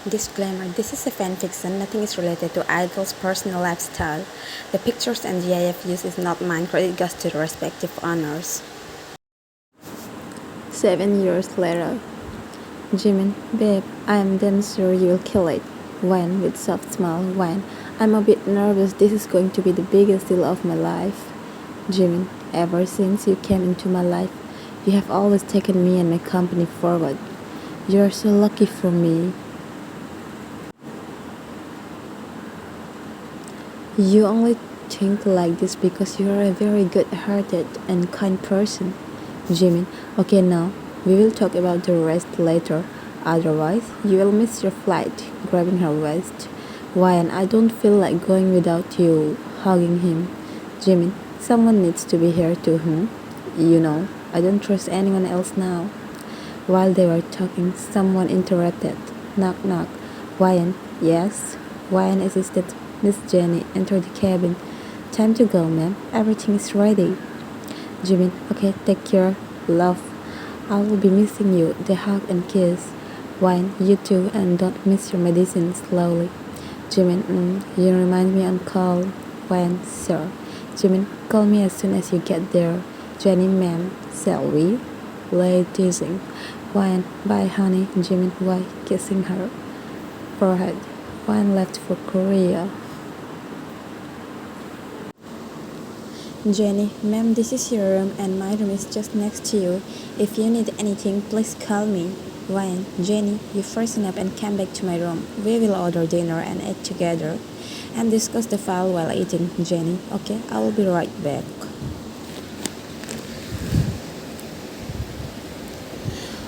Disclaimer: this is a fanfiction. Nothing is related to Idol's personal lifestyle. The pictures and GIF used is not mine. Credit goes to the respective owners. 7 years later. Jimin, babe, I am damn sure you'll kill it. When, with soft smile, when, I'm a bit nervous. This is going to be the biggest deal of my life. Jimin, ever since you came into my life, you have always taken me and my company forward. You are so lucky for me. You only think like this because you are a very good-hearted and kind person. Jimin, okay, now we will talk about the rest later. Otherwise, you will miss your flight. Grabbing her waist. Why? I don't feel like going without you hugging him. Jimin, someone needs to be here too. You know, I don't trust anyone else now. While they were talking, someone interrupted. Knock, knock. Wyan, yes? Wyan assisted Miss Jenny entered the cabin. Time to go, ma'am. Everything is ready. Jimin, okay, take care. Love. I will be missing you. They hug and kiss. Wyan, you too, and don't miss your medicine. Slowly. Jimin, you remind me on call. Wyan, sir. Jimin, call me as soon as you get there. Jenny, ma'am. Shall we? Lay teasing. Wyan, bye, honey. Jimin, why? Kissing her forehead. Wyan left for Korea. Jenny, ma'am, this is your room and my room is just next to you. If you need anything, please call me. Wyan, Jenny, you freshen up and come back to my room. We will order dinner and eat together. And discuss the file while eating. Jenny, okay, I will be right back.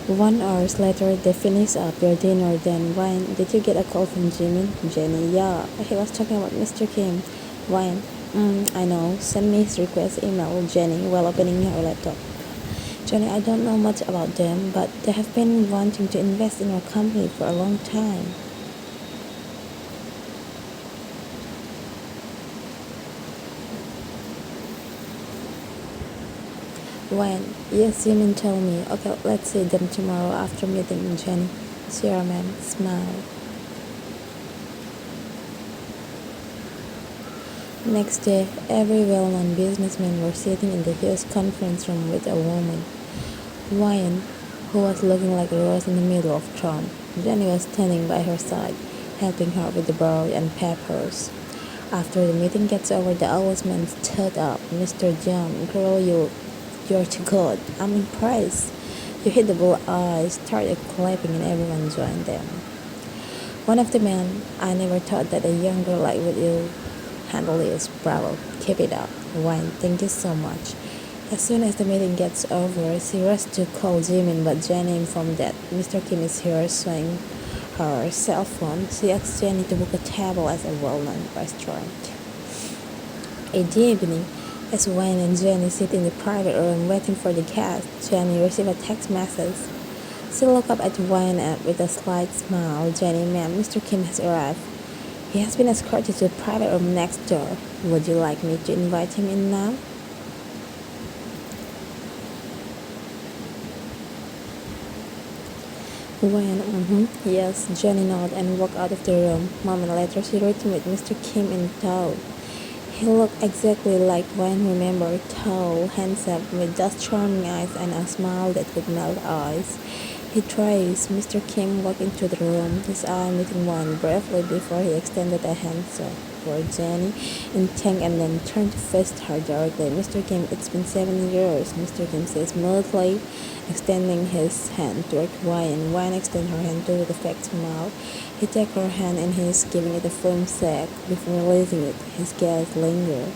One hour later, they finish up their dinner. Then, Wyan, did you get a call from Jimin? Jenny, yeah, he was talking about Mr. Kim. Wyan, I know. Send me his request email. Jenny, while opening her laptop. Jenny, I don't know much about them, but they have been wanting to invest in our company for a long time. When? Yes, Jimin told me. Okay, let's see them tomorrow after meeting. Jenny, sure, ma'am. Smile. Next day, every well-known businessman were sitting in the huge conference room with a woman. Wyan, who was looking like a rose in the middle of town. Jenny was standing by her side, helping her with the barley and peppers. After the meeting gets over, the old man stood up. Mr. John, girl, you're too good. I'm impressed. You hit the bullseye. Started clapping and everyone joined them. One of the men, I never thought that a young girl like you handle this. Bravo. Keep it up. Wyan, thank you so much. As soon as the meeting gets over, she rushed to call Jimin, but Jenny informed that Mr. Kim is here, showing her cell phone. She asked Jenny to book a table at a well-known restaurant. In the evening, as Wyan and Jenny sit in the private room waiting for the guests, Jenny received a text message. She looked up at Wyan with a slight smile. Jenny, ma'am, Mr. Kim has arrived. He has been escorted to the private room next door. Would you like me to invite him in now? Wyan, yes, Jenny nodded and walked out of the room. A moment later, she returned with Mr. Kim in tow. He looked exactly like Wyan remembered, tall, handsome, with those charming eyes and a smile that could melt eyes. He traced. Mr. Kim walked into the room, his eye meeting one briefly before he extended a hand for Jenny in thank and then turned to face her directly. Mr. Kim, it's been 7 years, Mr. Kim says smoothly, extending his hand toward Wyan. Wyan extended her hand too with a fake smile. He took her hand in his, giving it a firm shake. Before releasing it, his gaze lingered.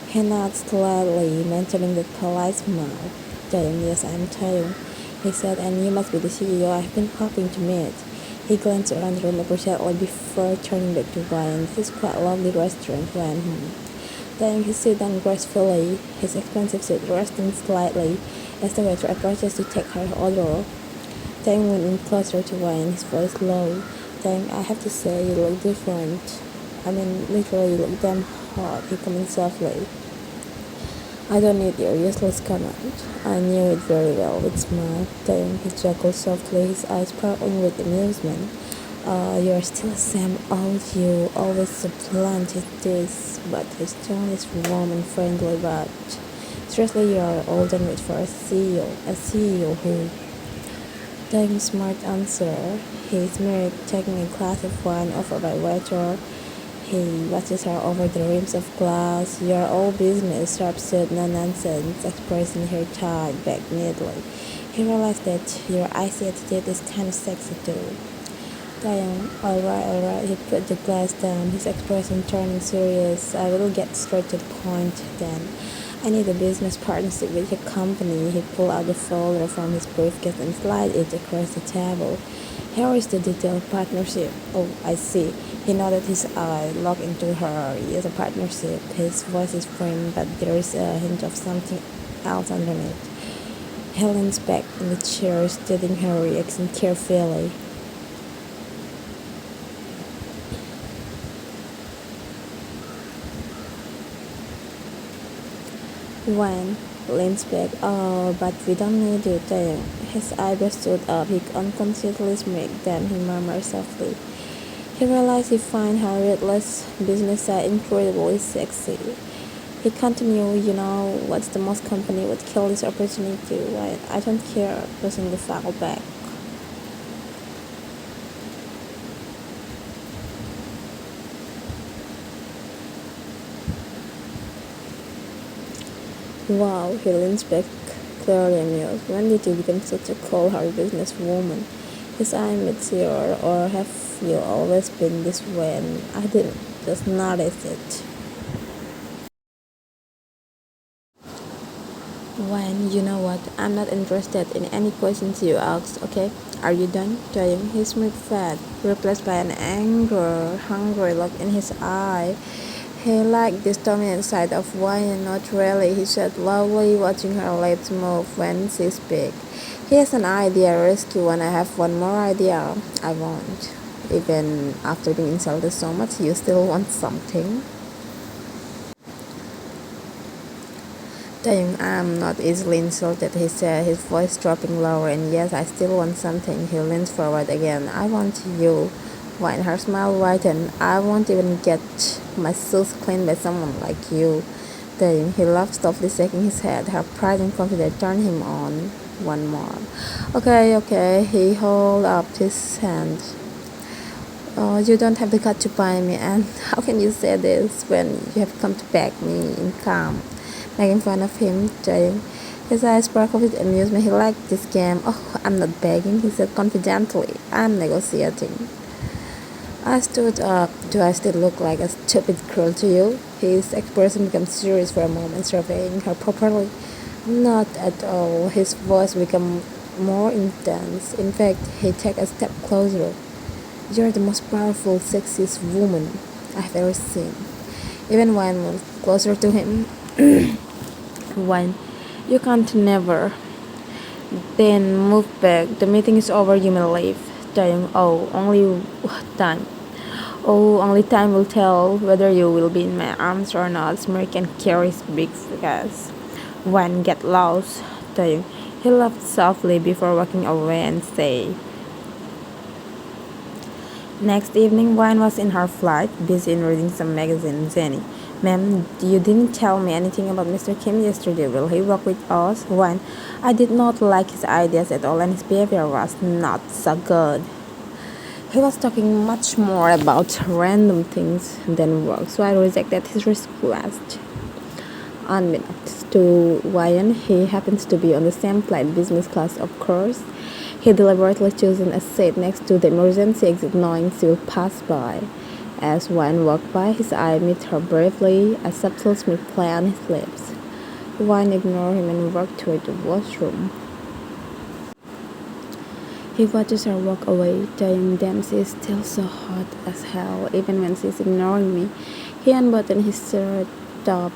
He nodded slightly, maintaining that polite smile. Taeyong, yes, I'm Taeyong, he said, and you must be the CEO I've been hoping to meet. He glanced around the room appreciatively before turning back to Wyan. This is quite a lovely restaurant, Wyan. Then he sat down gracefully, his expensive suit resting slightly as the waiter approaches to take her order. Taeyong went in closer to Wyan, his voice low. Taeyong, I have to say, you look different. I mean, literally, you look damn hot, he commented softly. I don't need your useless comment. I knew it very well with a smile. Then he chuckled softly, his eyes sparkling with amusement. You're still the same old you, always so blunt this, but his tone is warm and friendly, but seriously, you are old and rich for a CEO who taking smart answer. He's married, taking a glass of wine offered by waiter. He watches her over the rims of glass. Your all business, sharp suit, no nonsense, expressing her tied back neatly. He realized that your icy attitude is kind of sexy too. Taeyong, alright, he put the glass down, his expression turning serious. I will get straight to the point then. I need a business partnership with your company. He pulled out the folder from his briefcase and slid it across the table. Here is the detailed partnership. Oh, I see. He nodded, his eye locked into her. Yes, a partnership. His voice is firm, but there is a hint of something else underneath. He leans back in the chair, studying her reaction carefully. Wang leans back. Oh, but we don't need you, Taeyong. His eyebrows stood up. He unconsciously smirked. Then he murmured softly. He realized he found her ruthless business side incredibly sexy. He continued, what's the most company would kill this opportunity? Why? I don't care, pushing the file back. Wow, he leans back, clearly amused. When did you become such a cold-hearted businesswoman? His eye meets yours, or have you always been this way and I didn't just notice it? When, you know what, I'm not interested in any questions you asked, okay? Are you done? Taeyong, his smirk fat, replaced by an hungry look in his eye. He liked this dominant side of Wayne, not really, he said loudly, watching her lips move when she speaks. He has an idea, risky one. I have one more idea. I won't. Even after being insulted so much, you still want something? Taeyong, I'm not easily insulted, he said, his voice dropping lower, and yes, I still want something. He leans forward again. I want you. Why? Her smile widened. I won't even get my shoes cleaned by someone like you. Then he laughed softly, shaking his head. Her pride and confidence turned him on. One more. Okay. He held up his hand. Oh, you don't have the gut to buy me, and how can you say this when you have come to beg me in calm? Making fun of him, Jay. His eyes sparkled with amusement. He liked this game. Oh, I'm not begging, he said confidently. I'm negotiating. I stood up. Do I still look like a stupid girl to you? His expression became serious for a moment, surveying her properly. Not at all. His voice became more intense. In fact, he took a step closer. You're the most powerful, sexiest woman I've ever seen. Even Wayne moved closer to him. Wayne, you can't never. Then move back. The meeting is over. You may leave. Taeyong, only time will tell whether you will be in my arms or not. Smirk and carries big figures. Wayne, get lost. Taeyong, he laughed softly before walking away and said. Next evening, Wayne was in her flat, busy in reading some magazine. Jenny, ma'am, you didn't tell me anything about Mr. Kim yesterday. Will he work with us? Wayne, I did not like his ideas at all, and his behavior was not so good. He was talking much more about random things than work, so I rejected his request. Unbeknownst to Wayne, he happens to be on the same flight, business class, of course. He deliberately chosen a seat next to the emergency exit, knowing she will pass by. As Wayne walked by, his eye met her briefly, a subtle smile played on his lips. Wayne ignored him and walked toward the washroom. He watches her walk away, telling them she is still so hot as hell, even when she is ignoring me. He unbuttoned his shirt top,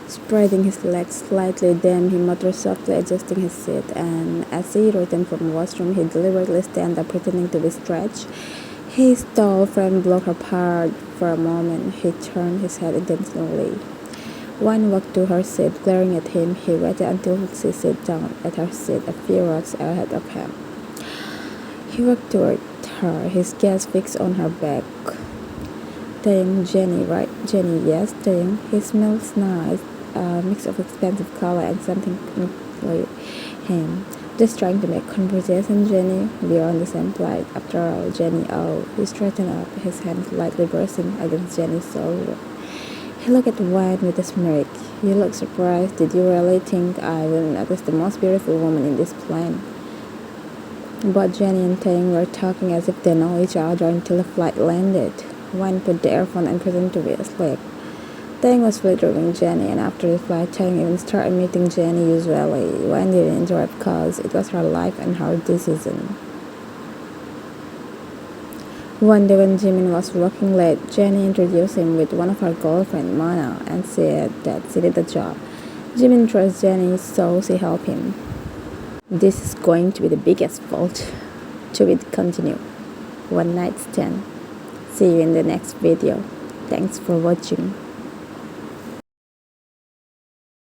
spreading his legs slightly. Then he muttered softly, adjusting his seat, and as he returned from the washroom, he deliberately stand up, pretending to be stretched. His tall frame blocked her part for a moment. He turned his head intentionally. Wayne walked to her seat, glaring at him. He waited until she sat down at her seat a few rows ahead of him. He walked toward her, his gaze fixed on her back. Taeyong, Jenny, right? Jenny, yes. Taeyong, he smells nice. A mix of expensive color and something like him. Just trying to make conversation, Jenny. We are on the same flight. After all, Jenny, oh. He straightened up, his hand lightly brushing against Jenny's shoulder. He looked at Wayne with a smirk. You look surprised. Did you really think I would notice the most beautiful woman in this plane? But Jenny and Taeyong were talking as if they know each other until the flight landed. Wayne put the earphone and pretended to be asleep. Taeyong was flattering Jenny, and after the flight, Taeyong even started meeting Jenny usually. Wayne didn't interrupt because it was her life and her decision. One day when Jimin was working late, Jenny introduced him with one of her girlfriends, Mana, and said that she did the job. Jimin trusts Jenny, so she helped him. This is going to be the biggest fault. To be continued. One night stand. See you in the next video. Thanks for watching.